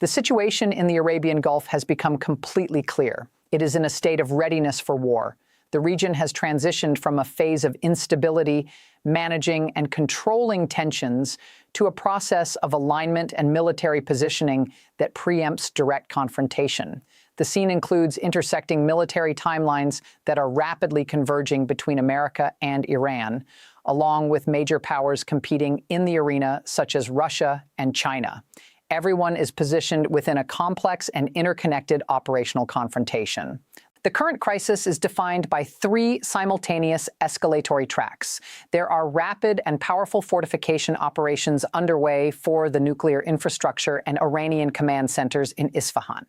The situation in the Arabian Gulf has become completely clear. It is in a state of readiness for war. The region has transitioned from a phase of instability, managing and controlling tensions, to a process of alignment and military positioning that preempts direct confrontation. The scene includes intersecting military timelines that are rapidly converging between America and Iran, along with major powers competing in the arena such as Russia and China. Everyone is positioned within a complex and interconnected operational confrontation. The current crisis is defined by three simultaneous escalatory tracks. There are rapid and powerful fortification operations underway for the nuclear infrastructure and Iranian command centers in Isfahan.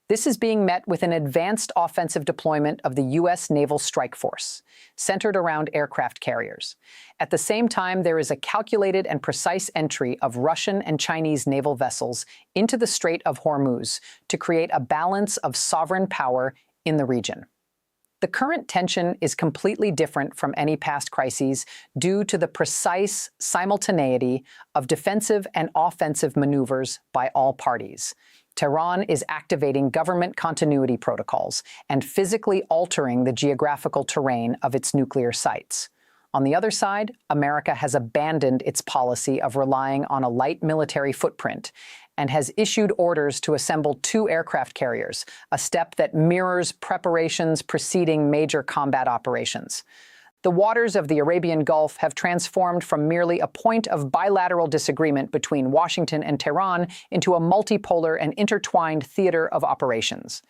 This is being met with an advanced offensive deployment of the U.S. Naval Strike Force, centered around aircraft carriers. At the same time, there is a calculated and precise entry of Russian and Chinese naval vessels into the Strait of Hormuz to create a balance of sovereign power in the region. The current tension is completely different from any past crises due to the precise simultaneity of defensive and offensive maneuvers by all parties. Tehran is activating government continuity protocols and physically altering the geographical terrain of its nuclear sites. On the other side, America has abandoned its policy of relying on a light military footprint and has issued orders to assemble 2 aircraft carriers, a step that mirrors preparations preceding major combat operations. The waters of the Arabian Gulf have transformed from merely a point of bilateral disagreement between Washington and Tehran into a multipolar and intertwined theater of operations.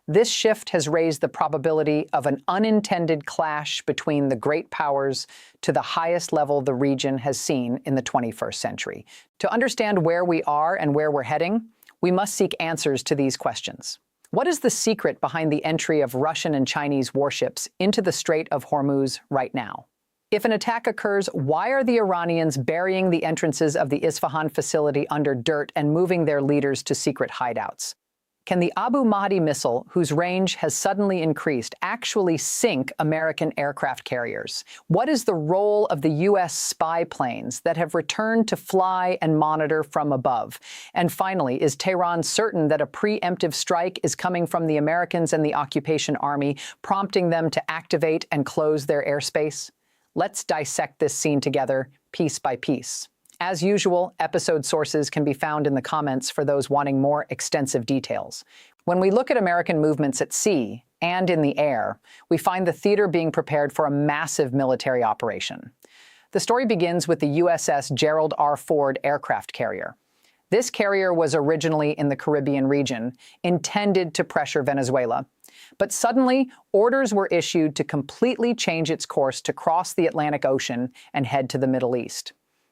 This shift has raised the probability of an unintended clash between the great powers to the highest level the region has seen in the 21st century. To understand where we are and where we're heading, we must seek answers to these questions. What is the secret behind the entry of Russian and Chinese warships into the Strait of Hormuz right now? If an attack occurs, why are the Iranians burying the entrances of the Isfahan facility under dirt and moving their leaders to secret hideouts? Can the Abu Mahdi missile, whose range has suddenly increased, actually sink American aircraft carriers? What is the role of the U.S. spy planes that have returned to fly and monitor from above? And finally, is Tehran certain that a preemptive strike is coming from the Americans and the occupation army, prompting them to activate and close their airspace? Let's dissect this scene together, piece by piece. As usual, episode sources can be found in the comments for those wanting more extensive details. When we look at American movements at sea and in the air, we find the theater being prepared for a massive military operation. The story begins with the USS Gerald R. Ford aircraft carrier. This carrier was originally in the Caribbean region, intended to pressure Venezuela. But suddenly, orders were issued to completely change its course to cross the Atlantic Ocean and head to the Middle East.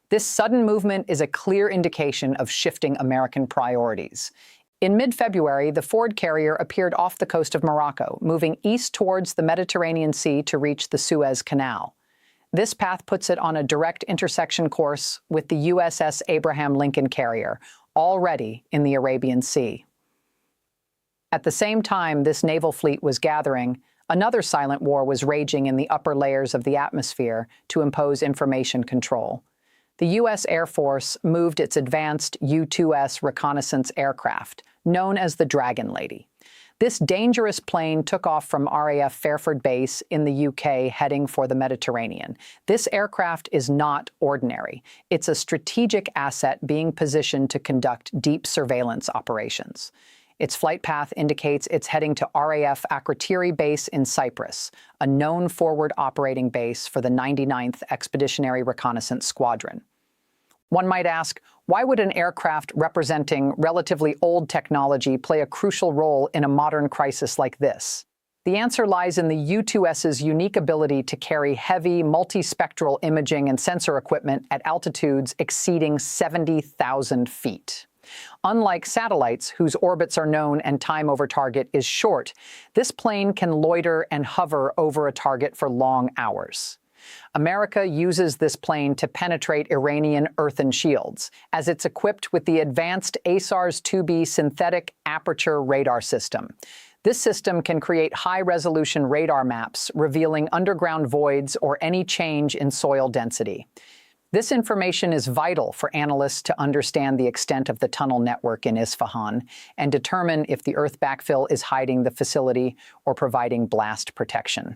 This sudden movement is a clear indication of shifting American priorities. In mid-February, the Ford carrier appeared off the coast of Morocco, moving east towards the Mediterranean Sea to reach the Suez Canal. This path puts it on a direct intersection course with the USS Abraham Lincoln carrier, already in the Arabian Sea. At the same time this naval fleet was gathering, another silent war was raging in the upper layers of the atmosphere to impose information control. The U.S. Air Force moved its advanced U-2S reconnaissance aircraft, known as the Dragon Lady. This dangerous plane took off from RAF Fairford Base in the UK, heading for the Mediterranean. This aircraft is not ordinary. It's a strategic asset being positioned to conduct deep surveillance operations. Its flight path indicates it's heading to RAF Akrotiri Base in Cyprus, a known forward operating base for the 99th Expeditionary Reconnaissance Squadron. One might ask, why would an aircraft representing relatively old technology play a crucial role in a modern crisis like this? The answer lies in the U-2S's unique ability to carry heavy, multispectral imaging and sensor equipment at altitudes exceeding 70,000 feet. Unlike satellites, whose orbits are known and time over target is short, this plane can loiter and hover over a target for long hours. America uses this plane to penetrate Iranian earthen shields, as it's equipped with the advanced ASARS-2B synthetic aperture radar system. This system can create high-resolution radar maps revealing underground voids or any change in soil density. This information is vital for analysts to understand the extent of the tunnel network in Isfahan and determine if the earth backfill is hiding the facility or providing blast protection.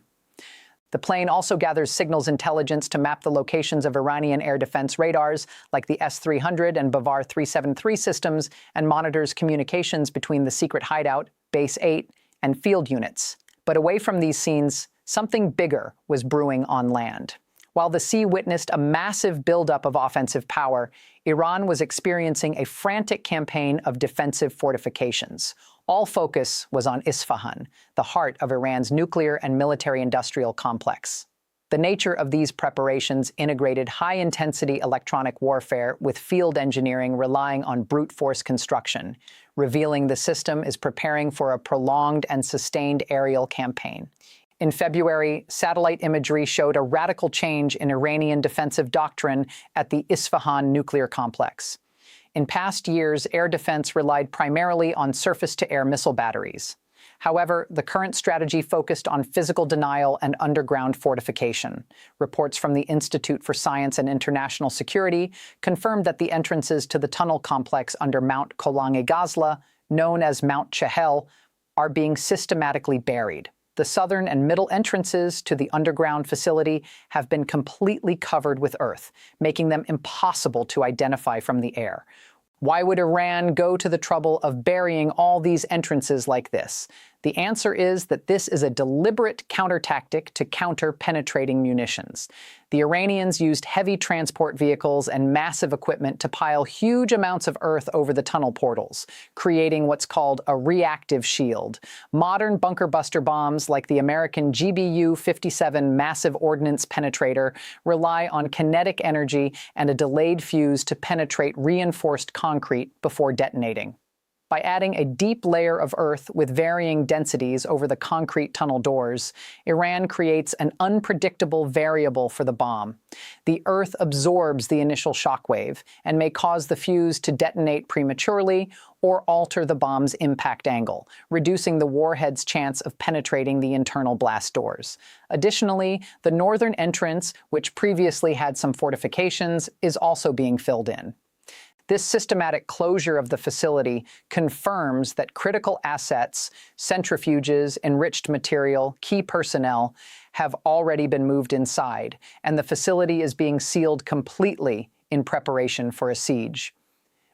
The plane also gathers signals intelligence to map the locations of Iranian air defense radars like the S-300 and Bavar 373 systems and monitors communications between the secret hideout, Base 8, and field units. But away from these scenes, something bigger was brewing on land. While the sea witnessed a massive buildup of offensive power, Iran was experiencing a frantic campaign of defensive fortifications. All focus was on Isfahan, the heart of Iran's nuclear and military-industrial complex. The nature of these preparations integrated high-intensity electronic warfare with field engineering relying on brute force construction, revealing the system is preparing for a prolonged and sustained aerial campaign. In February, satellite imagery showed a radical change in Iranian defensive doctrine at the Isfahan nuclear complex. In past years, air defense relied primarily on surface-to-air missile batteries. However, the current strategy focused on physical denial and underground fortification. Reports from the Institute for Science and International Security confirmed that the entrances to the tunnel complex under Mount Kolang-e-Ghazla, known as Mount Chehel, are being systematically buried. The southern and middle entrances to the underground facility have been completely covered with earth, making them impossible to identify from the air. Why would Iran go to the trouble of burying all these entrances like this? The answer is that this is a deliberate counter-tactic to counter penetrating munitions. The Iranians used heavy transport vehicles and massive equipment to pile huge amounts of earth over the tunnel portals, creating what's called a reactive shield. Modern bunker buster bombs like the American GBU-57 massive ordnance penetrator rely on kinetic energy and a delayed fuse to penetrate reinforced concrete before detonating. By adding a deep layer of earth with varying densities over the concrete tunnel doors, Iran creates an unpredictable variable for the bomb. The earth absorbs the initial shockwave and may cause the fuse to detonate prematurely or alter the bomb's impact angle, reducing the warhead's chance of penetrating the internal blast doors. Additionally, the northern entrance, which previously had some fortifications, is also being filled in. This systematic closure of the facility confirms that critical assets, centrifuges, enriched material, key personnel have already been moved inside, and the facility is being sealed completely in preparation for a siege.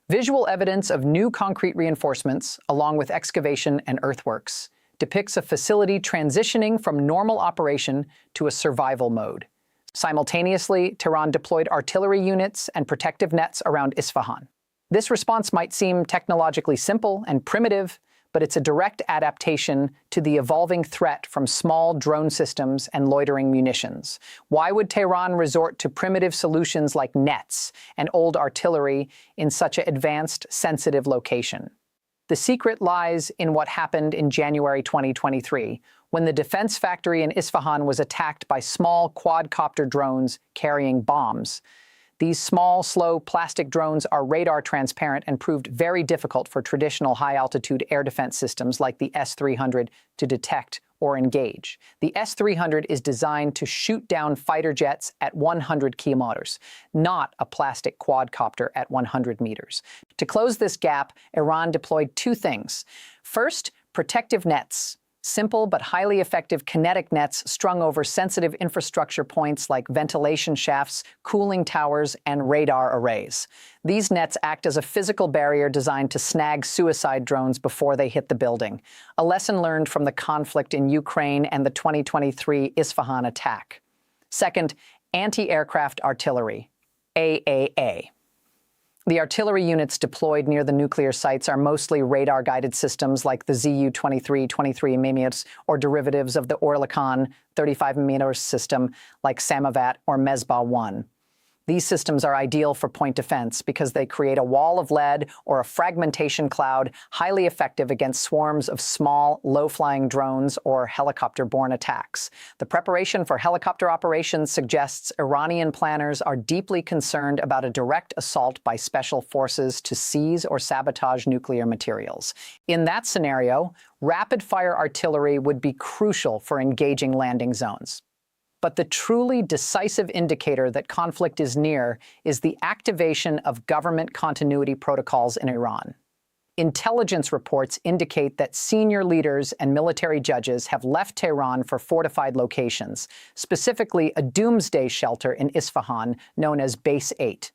Visual evidence of new concrete reinforcements, along with excavation and earthworks, depicts a facility transitioning from normal operation to a survival mode. Simultaneously, Tehran deployed artillery units and protective nets around Isfahan. This response might seem technologically simple and primitive, but it's a direct adaptation to the evolving threat from small drone systems and loitering munitions. Why would Tehran resort to primitive solutions like nets and old artillery in such an advanced, sensitive location? The secret lies in what happened in January 2023, when the defense factory in Isfahan was attacked by small quadcopter drones carrying bombs. These small, slow plastic drones are radar transparent and proved very difficult for traditional high-altitude air defense systems like the S-300 to detect or engage. The S-300 is designed to shoot down fighter jets at 100 kilometers, not a plastic quadcopter at 100 meters. To close this gap, Iran deployed two things. First, protective nets. Simple but highly effective kinetic nets strung over sensitive infrastructure points like ventilation shafts, cooling towers, and radar arrays. These nets act as a physical barrier designed to snag suicide drones before they hit the building, a lesson learned from the conflict in Ukraine and the 2023 Isfahan attack. Second, anti-aircraft artillery, AAA. The artillery units deployed near the nuclear sites are mostly radar-guided systems like the Zu-23 mm or derivatives of the Oerlikon 35 mm system like Samavat or Mesbah-1. These systems are ideal for point defense because they create a wall of lead or a fragmentation cloud highly effective against swarms of small, low-flying drones or helicopter-borne attacks. The preparation for helicopter operations suggests Iranian planners are deeply concerned about a direct assault by special forces to seize or sabotage nuclear materials. In that scenario, rapid-fire artillery would be crucial for engaging landing zones. But the truly decisive indicator that conflict is near is the activation of government continuity protocols in Iran. Intelligence reports indicate that senior leaders and military judges have left Tehran for fortified locations, specifically a doomsday shelter in Isfahan known as Base 8.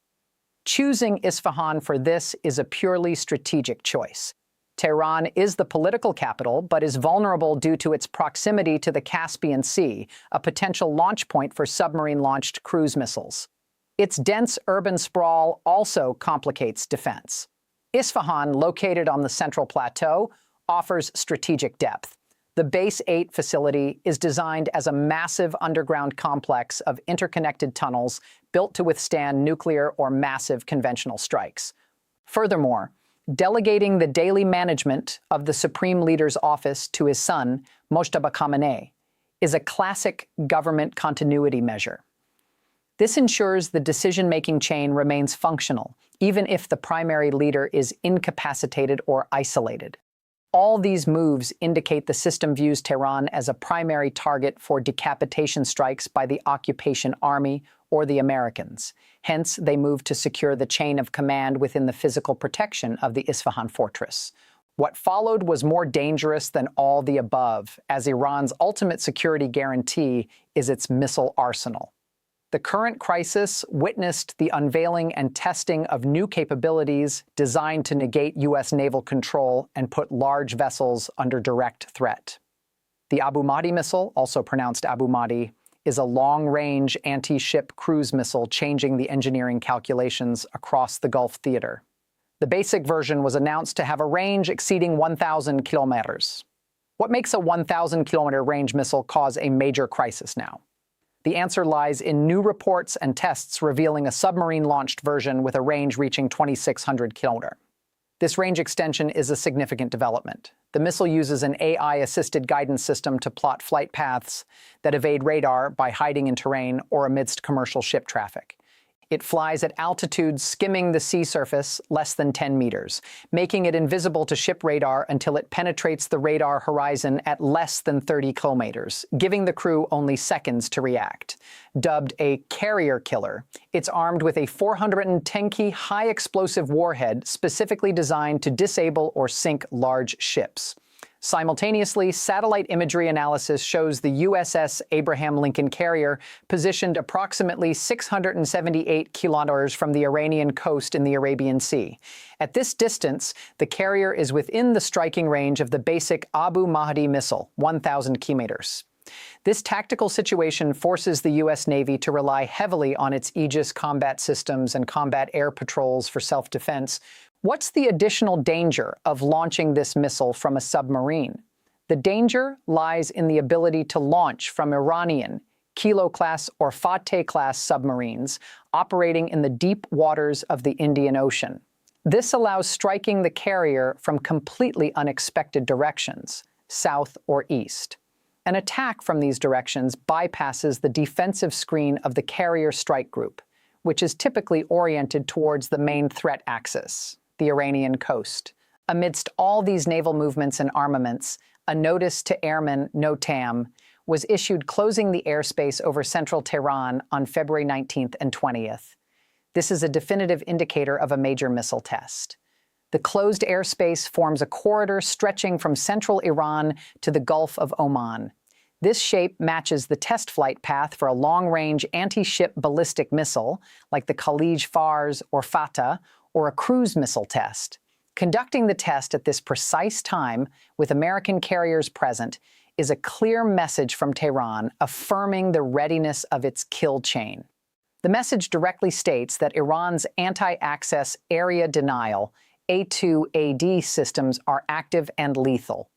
Choosing Isfahan for this is a purely strategic choice. Tehran is the political capital, but is vulnerable due to its proximity to the Caspian Sea, a potential launch point for submarine-launched cruise missiles. Its dense urban sprawl also complicates defense. Isfahan, located on the Central Plateau, offers strategic depth. The Base 8 facility is designed as a massive underground complex of interconnected tunnels built to withstand nuclear or massive conventional strikes. Furthermore, delegating the daily management of the Supreme Leader's office to his son, Mojtaba Khamenei, is a classic government continuity measure. This ensures the decision-making chain remains functional, even if the primary leader is incapacitated or isolated. All these moves indicate the system views Tehran as a primary target for decapitation strikes by the occupation army or the Americans. Hence, they move to secure the chain of command within the physical protection of the Isfahan fortress. What followed was more dangerous than all the above, as Iran's ultimate security guarantee is its missile arsenal. The current crisis witnessed the unveiling and testing of new capabilities designed to negate U.S. naval control and put large vessels under direct threat. The Abu Mahdi missile, also pronounced Abu Mahdi, is a long-range anti-ship cruise missile changing the engineering calculations across the Gulf theater. The basic version was announced to have a range exceeding 1,000 kilometers. What makes a 1,000-kilometer range missile cause a major crisis now? The answer lies in new reports and tests revealing a submarine-launched version with a range reaching 2,600 kilometers. This range extension is a significant development. The missile uses an AI-assisted guidance system to plot flight paths that evade radar by hiding in terrain or amidst commercial ship traffic. It flies at altitudes skimming the sea surface less than 10 meters, making it invisible to ship radar until it penetrates the radar horizon at less than 30 kilometers, giving the crew only seconds to react. Dubbed a carrier killer, it's armed with a 410-key high-explosive warhead specifically designed to disable or sink large ships. Simultaneously, satellite imagery analysis shows the USS Abraham Lincoln Carrier positioned approximately 678 kilometers from the Iranian coast in the Arabian Sea. At this distance, the carrier is within the striking range of the basic Abu Mahdi missile, 1,000 kilometers. This tactical situation forces the U.S. Navy to rely heavily on its Aegis combat systems and combat air patrols for self-defense. What's the additional danger of launching this missile from a submarine? The danger lies in the ability to launch from Iranian Kilo-class or Fateh-class submarines operating in the deep waters of the Indian Ocean. This allows striking the carrier from completely unexpected directions, south or east. An attack from these directions bypasses the defensive screen of the carrier strike group, which is typically oriented towards the main threat axis, the Iranian coast. Amidst all these naval movements and armaments, a notice to airmen NOTAM was issued closing the airspace over central Tehran on February 19th and 20th. This is a definitive indicator of a major missile test. The closed airspace forms a corridor stretching from central Iran to the Gulf of Oman. This shape matches the test flight path for a long-range anti-ship ballistic missile, like the Khalij Fars or Fateh, or a cruise missile test. Conducting the test at this precise time, with American carriers present, is a clear message from Tehran affirming the readiness of its kill chain. The message directly states that Iran's anti-access area denial, A2AD systems are active and lethal.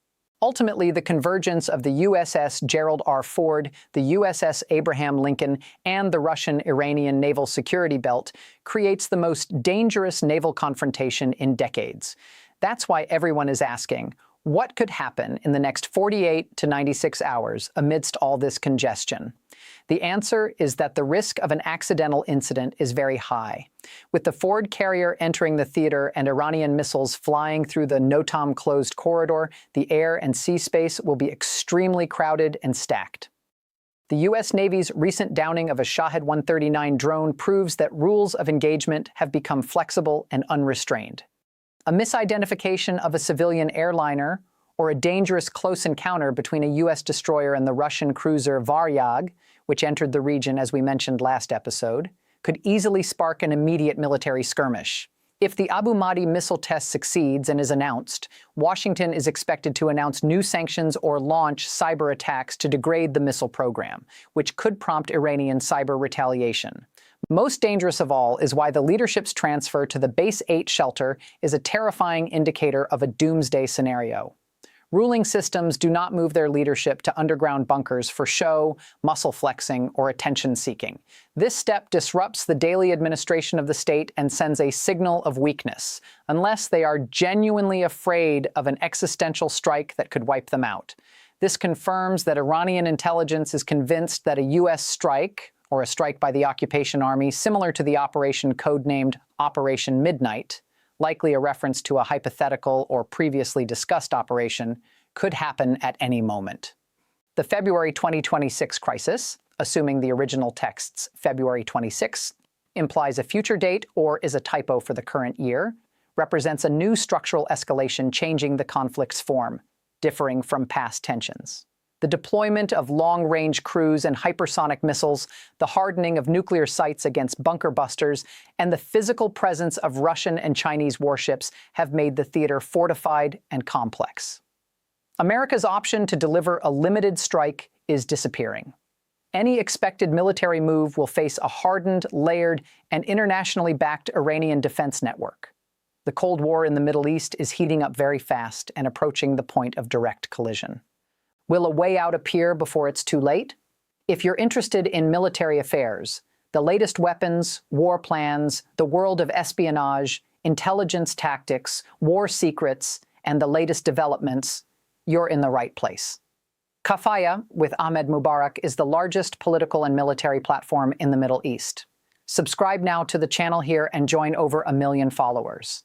Ultimately, the convergence of the USS Gerald R. Ford, the USS Abraham Lincoln, and the Russian-Iranian naval security belt creates the most dangerous naval confrontation in decades. That's why everyone is asking, what could happen in the next 48 to 96 hours amidst all this congestion? The answer is that the risk of an accidental incident is very high. With the Ford carrier entering the theater and Iranian missiles flying through the NOTAM closed corridor, the air and sea space will be extremely crowded and stacked. The U.S. Navy's recent downing of a Shahed 139 drone proves that rules of engagement have become flexible and unrestrained. A misidentification of a civilian airliner or a dangerous close encounter between a U.S. destroyer and the Russian cruiser Varyag, which entered the region as we mentioned last episode, could easily spark an immediate military skirmish. If the Abu Mahdi missile test succeeds and is announced, Washington is expected to announce new sanctions or launch cyber attacks to degrade the missile program, which could prompt Iranian cyber retaliation. Most dangerous of all is why the leadership's transfer to the Base 8 shelter is a terrifying indicator of a doomsday scenario. Ruling systems do not move their leadership to underground bunkers for show, muscle flexing, or attention seeking. This step disrupts the daily administration of the state and sends a signal of weakness, unless they are genuinely afraid of an existential strike that could wipe them out. This confirms that Iranian intelligence is convinced that a U.S. strike, or a strike by the occupation army similar to the operation codenamed Operation Midnight, likely a reference to a hypothetical or previously discussed operation, could happen at any moment. The February 2026 crisis, assuming the original text's February 26, implies a future date or is a typo for the current year, represents a new structural escalation changing the conflict's form, differing from past tensions. The deployment of long-range cruise and hypersonic missiles, the hardening of nuclear sites against bunker busters, and the physical presence of Russian and Chinese warships have made the theater fortified and complex. America's option to deliver a limited strike is disappearing. Any expected military move will face a hardened, layered, and internationally backed Iranian defense network. The Cold War in the Middle East is heating up very fast and approaching the point of direct collision. Will a way out appear before it's too late? If you're interested in military affairs, the latest weapons, war plans, the world of espionage, intelligence tactics, war secrets, and the latest developments, you're in the right place. Kafaya, with Ahmed Mubarak, is the largest political and military platform in the Middle East. Subscribe now to the channel here and join over 1 million followers.